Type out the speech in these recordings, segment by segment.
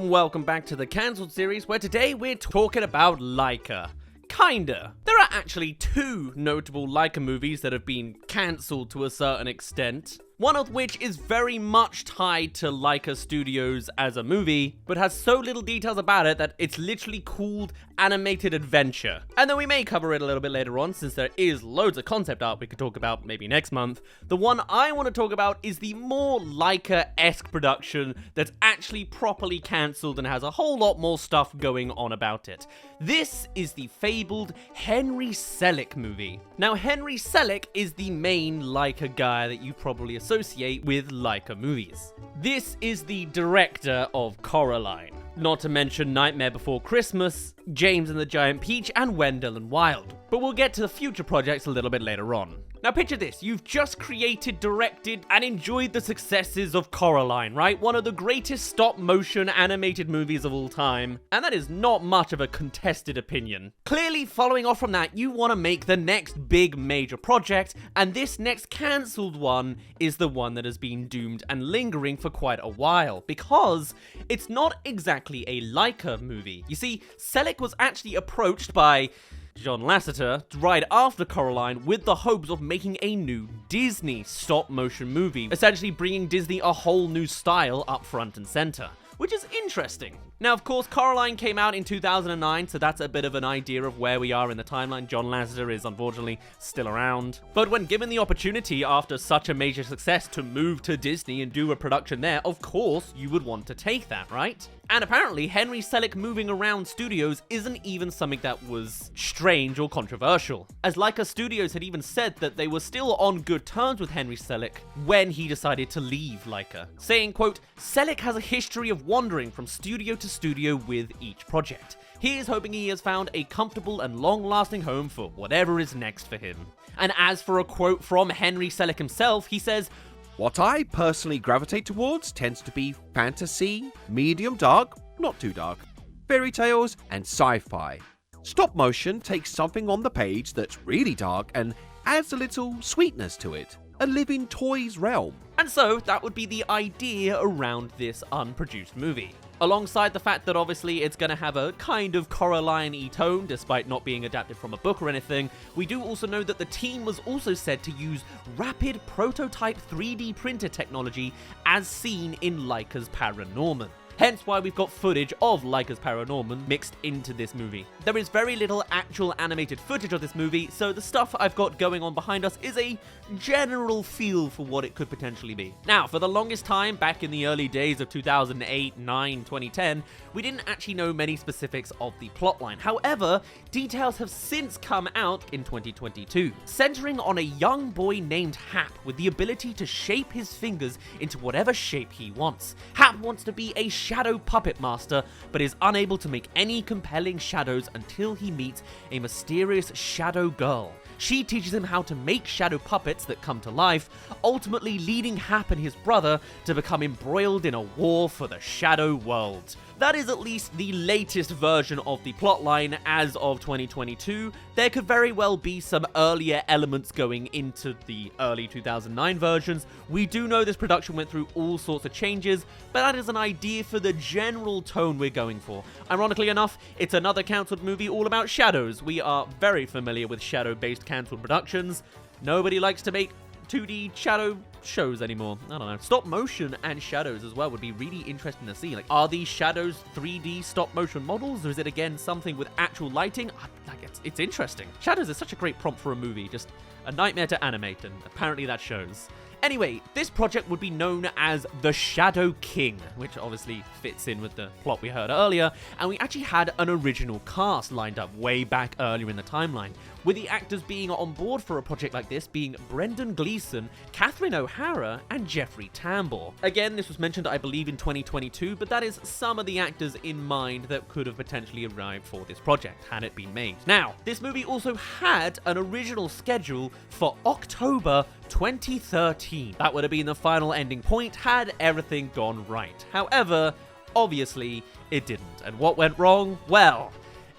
and welcome back to the Cancelled series, where today we're talking about Laika. Kinda. There are actually two notable Laika movies that have been cancelled to a certain extent. One of which is very much tied to Laika Studios as a movie, but has so little details about it that it's literally called Animated Adventure. And then we may cover it a little bit later on, since there is loads of concept art we could talk about maybe next month. The one I want to talk about is the more Laika-esque production that's actually properly cancelled and has a whole lot more stuff going on about it. This is the fabled Henry Selick movie. Now, Henry Selick is the main Laika guy that you probably associate with Laika movies. This is the director of Coraline, not to mention Nightmare Before Christmas, James and the Giant Peach, and Wendell and Wild. But we'll get to the future projects a little bit later on. Now picture this, you've just created, directed, and enjoyed the successes of Coraline, right? One of the greatest stop-motion animated movies of all time, and that is not much of a contested opinion. Clearly, following off from that, you want to make the next big major project, and this next cancelled one is the one that has been doomed and lingering for quite a while, because it's not exactly a Laika movie. You see, Selick was actually approached by John Lasseter right after Coraline with the hopes of making a new Disney stop-motion movie, essentially bringing Disney a whole new style up front and center, which is interesting. Now, of course, Coraline came out in 2009, so that's a bit of an idea of where we are in the timeline. John Lasseter is unfortunately still around. But when given the opportunity after such a major success to move to Disney and do a production there, of course you would want to take that, right? And apparently, Henry Selick moving around studios isn't even something that was strange or controversial, as Laika Studios had even said that they were still on good terms with Henry Selick when he decided to leave Laika, saying, quote, "Selick has a history of wandering from studio to studio with each project. He is hoping he has found a comfortable and long-lasting home for whatever is next for him." And as for a quote from Henry Selick himself, he says, "What I personally gravitate towards tends to be fantasy, medium dark, not too dark, fairy tales, and sci-fi. Stop motion takes something on the page that's really dark and adds a little sweetness to it. A living toys realm." And so, that would be the idea around this unproduced movie. Alongside the fact that obviously it's going to have a kind of Coraline-y tone, despite not being adapted from a book or anything, we do also know that the team was also said to use rapid prototype 3D printer technology as seen in Laika's Paranorman. Hence why we've got footage of Laika's Paranorman mixed into this movie. There is very little actual animated footage of this movie, so the stuff I've got going on behind us is a general feel for what it could potentially be. Now, for the longest time, back in the early days of 2008, 9, 2010, we didn't actually know many specifics of the plotline. However, details have since come out in 2022, centering on a young boy named Hap with the ability to shape his fingers into whatever shape he wants. Hap wants to be a shadow puppet master, but is unable to make any compelling shadows until he meets a mysterious shadow girl. She teaches him how to make shadow puppets that come to life, ultimately leading Hap and his brother to become embroiled in a war for the shadow world. That is at least the latest version of the plotline as of 2022. There could very well be some earlier elements going into the early 2009 versions. We do know this production went through all sorts of changes, but that is an idea for the general tone we're going for. Ironically enough, it's another cancelled movie all about shadows. We are very familiar with shadow-based cancelled productions. Nobody likes to make 2D shadow shows anymore. I don't know. Stop motion and shadows as well would be really interesting to see. Like, are these shadows 3D stop motion models, or is it again something with actual lighting? It's interesting. Shadows is such a great prompt for a movie. Just a nightmare to animate, and apparently that shows. Anyway, this project would be known as The Shadow King, which obviously fits in with the plot we heard earlier, and we actually had an original cast lined up way back earlier in the timeline, with the actors being on board for a project like this being Brendan Gleeson, Catherine O'Hara, and Jeffrey Tambor. Again, this was mentioned, I believe, in 2022, but that is some of the actors in mind that could have potentially arrived for this project, had it been made. Now, this movie also had an original schedule for October 2013. That would have been the final ending point had everything gone right. However, obviously, it didn't. And what went wrong? Well,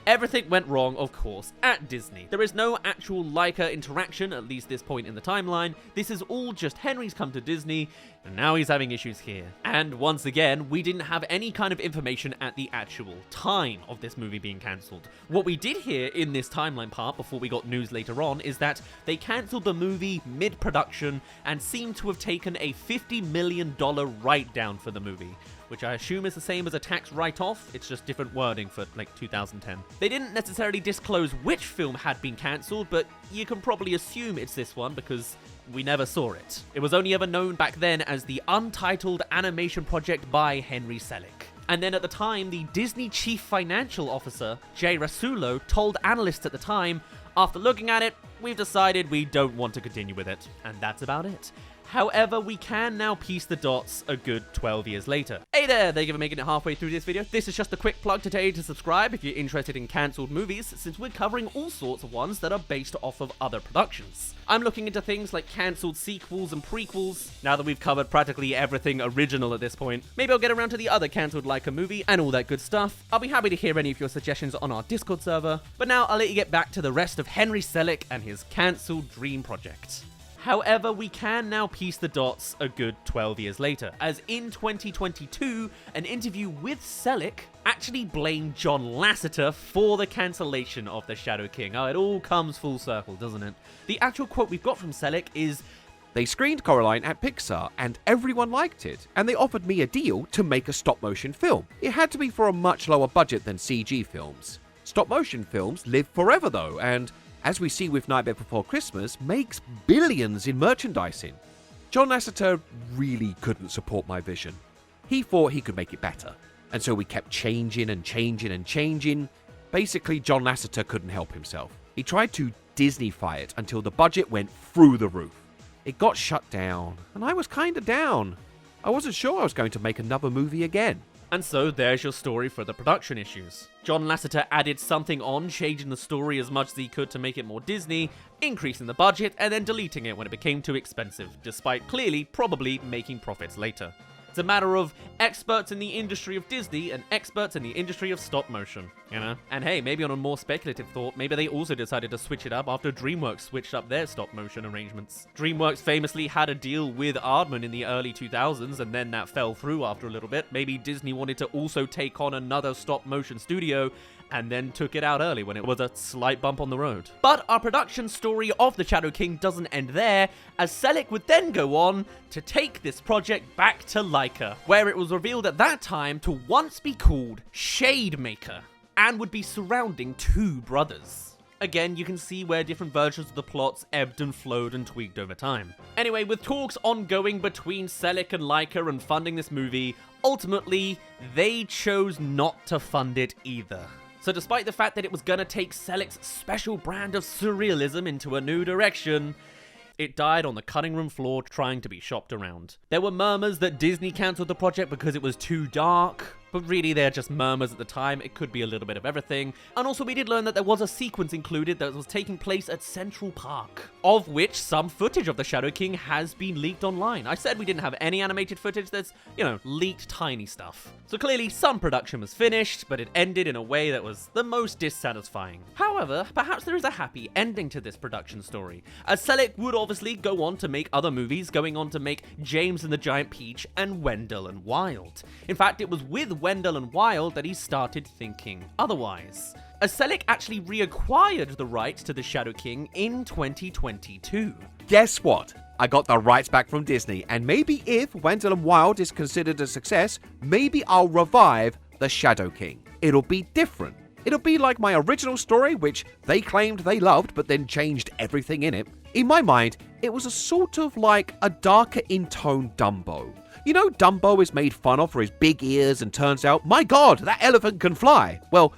Everything went wrong, of course, at Disney. There is no actual Laika interaction, at least this point in the timeline. This is all just Henry's come to Disney, and now he's having issues here. And once again, we didn't have any kind of information at the actual time of this movie being cancelled. What we did hear in this timeline part, before we got news later on, is that they cancelled the movie mid-production and seemed to have taken a $50 million write-down for the movie, which I assume is the same as a tax write-off. It's just different wording for, like, 2010. They didn't necessarily disclose which film had been cancelled, but you can probably assume it's this one because we never saw it. It was only ever known back then as the Untitled Animation Project by Henry Selick. And then at the time, the Disney Chief Financial Officer, Jay Rasulo, told analysts at the time, "After looking at it, we've decided we don't want to continue with it." And that's about it. However, we can now piece the dots a good 12 years later. Hey there, thank you for making it halfway through this video. This is just a quick plug to tell you to subscribe if you're interested in cancelled movies, since we're covering all sorts of ones that are based off of other productions. I'm looking into things like cancelled sequels and prequels. Now that we've covered practically everything original at this point, maybe I'll get around to the other cancelled Laika movie and all that good stuff. I'll be happy to hear any of your suggestions on our Discord server, but now I'll let you get back to the rest of Henry Selick and his cancelled dream project. However, we can now piece the dots a good 12 years later, as in 2022, an interview with Selick actually blamed John Lasseter for the cancellation of The Shadow King. Oh, it all comes full circle, doesn't it? The actual quote we've got from Selick is, "They screened Coraline at Pixar and everyone liked it, and they offered me a deal to make a stop-motion film. It had to be for a much lower budget than CG films. Stop-motion films live forever though, and as we see with Nightmare Before Christmas, makes billions in merchandising. John Lasseter really couldn't support my vision. He thought he could make it better, and so we kept changing and changing and changing. Basically, John Lasseter couldn't help himself. He tried to Disneyfy it until the budget went through the roof. It got shut down, and I was kinda down. I wasn't sure I was going to make another movie again." and so there's your story for the production issues. John Lasseter added something on, changing the story as much as he could to make it more Disney, increasing the budget, and then deleting it when it became too expensive, despite clearly probably making profits later. It's a matter of experts in the industry of Disney and experts in the industry of stop motion, you know? And hey, maybe on a more speculative thought, maybe they also decided to switch it up after DreamWorks switched up their stop motion arrangements. DreamWorks famously had a deal with Aardman in the early 2000s, and then that fell through after a little bit. Maybe Disney wanted to also take on another stop motion studio, and then took it out early when it was a slight bump on the road. But our production story of The Shadow King doesn't end there, as Selick would then go on to take this project back to Laika, where it was revealed at that time to once be called Shademaker, and would be surrounding two brothers. Again, you can see where different versions of the plots ebbed and flowed and tweaked over time. Anyway, with talks ongoing between Selick and Laika and funding this movie, ultimately, they chose not to fund it either. So despite the fact that it was gonna take Selick's special brand of surrealism into a new direction, it died on the cutting room floor trying to be shopped around. There were murmurs that Disney cancelled the project because it was too dark, but really they're just murmurs at the time. It could be a little bit of everything. And also we did learn that there was a sequence included that was taking place at Central Park, of which some footage of the Shadow King has been leaked online. I said we didn't have any animated footage, there's, leaked tiny stuff. So clearly some production was finished, but it ended in a way that was the most dissatisfying. However, perhaps there is a happy ending to this production story, as Selick would obviously go on to make other movies, going on to make James and the Giant Peach and Wendell and Wild. In fact, it was with Wendell and Wild that he started thinking otherwise, as Selick actually reacquired the rights to The Shadow King in 2022. Guess what? I got the rights back from Disney, and maybe if Wendell and Wild is considered a success, maybe I'll revive The Shadow King. It'll be different. It'll be like my original story, which they claimed they loved, but then changed everything in it. In my mind, it was a sort of like a darker in tone Dumbo. You know, Dumbo is made fun of for his big ears and turns out, my god, that elephant can fly. Well,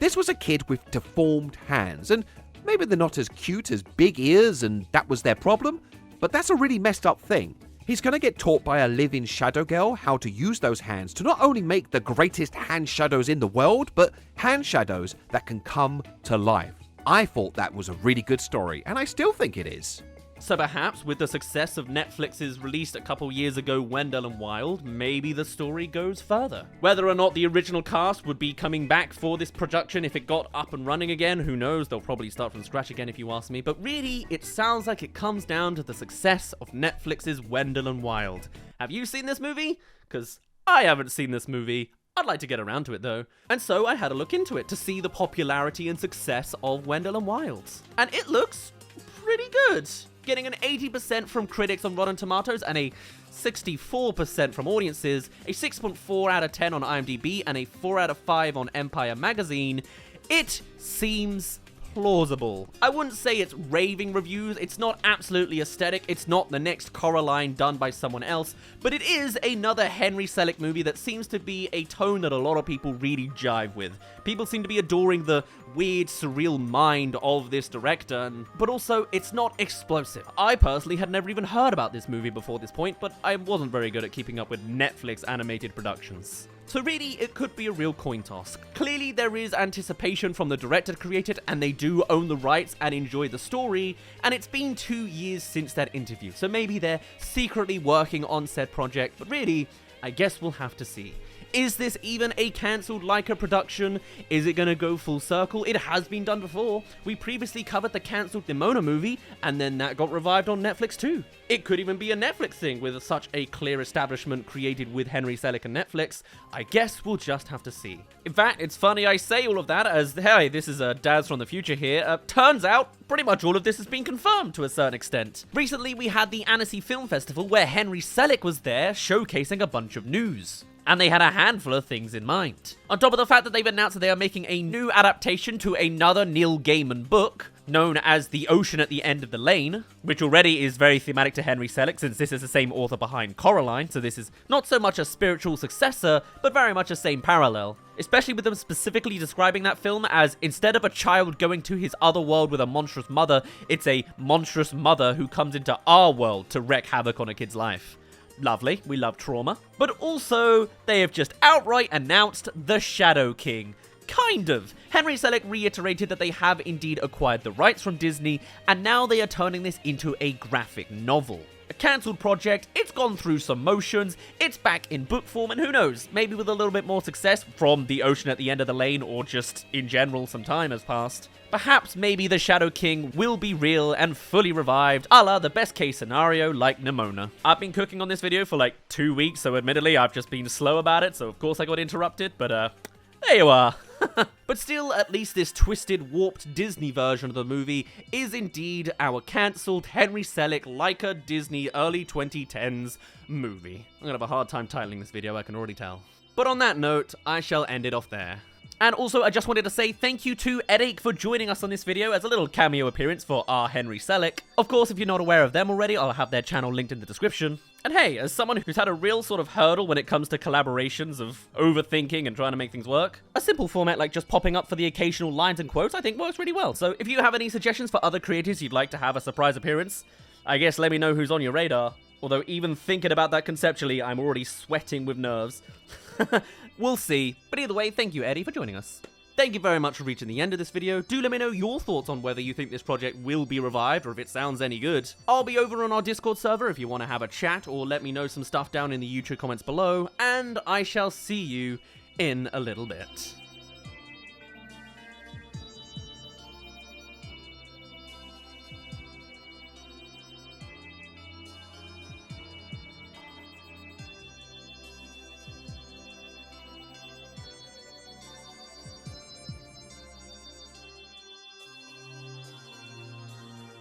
this was a kid with deformed hands, and maybe they're not as cute as big ears and that was their problem, but that's a really messed up thing. He's gonna get taught by a live-in shadow girl how to use those hands to not only make the greatest hand shadows in the world, but hand shadows that can come to life. I thought that was a really good story, and I still think it is. So perhaps with the success of Netflix's released a couple years ago Wendell and Wild, maybe the story goes further. Whether or not the original cast would be coming back for this production if it got up and running again, who knows, they'll probably start from scratch again if you ask me, but really, it sounds like it comes down to the success of Netflix's Wendell and Wild. Have you seen this movie? Because I haven't seen this movie. I'd like to get around to it though. And so I had a look into it to see the popularity and success of Wendell and Wild. And it looks pretty good. Getting an 80% from critics on Rotten Tomatoes and a 64% from audiences, a 6.4 out of 10 on IMDb, and a 4 out of 5 on Empire Magazine. It seems plausible. I wouldn't say it's raving reviews, it's not absolutely aesthetic, it's not the next Coraline done by someone else, but it is another Henry Selick movie that seems to be a tone that a lot of people really jive with. People seem to be adoring the weird, surreal mind of this director, but also, it's not explosive. I personally had never even heard about this movie before this point, but I wasn't very good at keeping up with Netflix animated productions. So really, it could be a real coin toss. Clearly, there is anticipation from the director to create it, and they do own the rights and enjoy the story, and it's been 2 years since that interview, so maybe they're secretly working on said project, but really, I guess we'll have to see. Is this even a cancelled Laika production? Is it gonna go full circle? It has been done before. We previously covered the cancelled Nimona movie, and then that got revived on Netflix too. It could even be a Netflix thing with such a clear establishment created with Henry Selick and Netflix. I guess we'll just have to see. In fact, it's funny I say all of that as, hey, this is Daz from the future here. Turns out, pretty much all of this has been confirmed to a certain extent. Recently, we had the Annecy Film Festival where Henry Selick was there showcasing a bunch of news. And they had a handful of things in mind. On top of the fact that they've announced that they are making a new adaptation to another Neil Gaiman book, known as The Ocean at the End of the Lane, which already is very thematic to Henry Selick since this is the same author behind Coraline, so this is not so much a spiritual successor, but very much a same parallel. Especially with them specifically describing that film as, instead of a child going to his other world with a monstrous mother, it's a monstrous mother who comes into our world to wreak havoc on a kid's life. Lovely, we love trauma. But also, they have just outright announced The Shadow King. Kind of. Henry Selick reiterated that they have indeed acquired the rights from Disney, and now they are turning this into a graphic novel. A cancelled project, it's gone through some motions, it's back in book form, and who knows, maybe with a little bit more success from The Ocean at the End of the Lane, or just in general some time has passed. Perhaps maybe the Shadow King will be real and fully revived, a la the best case scenario like Nimona. I've been cooking on this video for like 2 weeks, so admittedly I've just been slow about it, so of course I got interrupted, but there you are. But still, at least this twisted, warped Disney version of the movie is indeed our cancelled Henry Selick Laika Disney early 2010s movie. I'm gonna have a hard time titling this video, I can already tell. But on that note, I shall end it off there. And also, I just wanted to say thank you to Eric for joining us on this video as a little cameo appearance for our Henry Selick. Of course, if you're not aware of them already, I'll have their channel linked in the description. And hey, as someone who's had a real sort of hurdle when it comes to collaborations of overthinking and trying to make things work, a simple format like just popping up for the occasional lines and quotes I think works really well. So if you have any suggestions for other creators you'd like to have a surprise appearance, I guess let me know who's on your radar. Although even thinking about that conceptually, I'm already sweating with nerves. We'll see. But either way, thank you, Eddie, for joining us. Thank you very much for reaching the end of this video. Do let me know your thoughts on whether you think this project will be revived or if it sounds any good. I'll be over on our Discord server if you want to have a chat or let me know some stuff down in the YouTube comments below, and I shall see you in a little bit.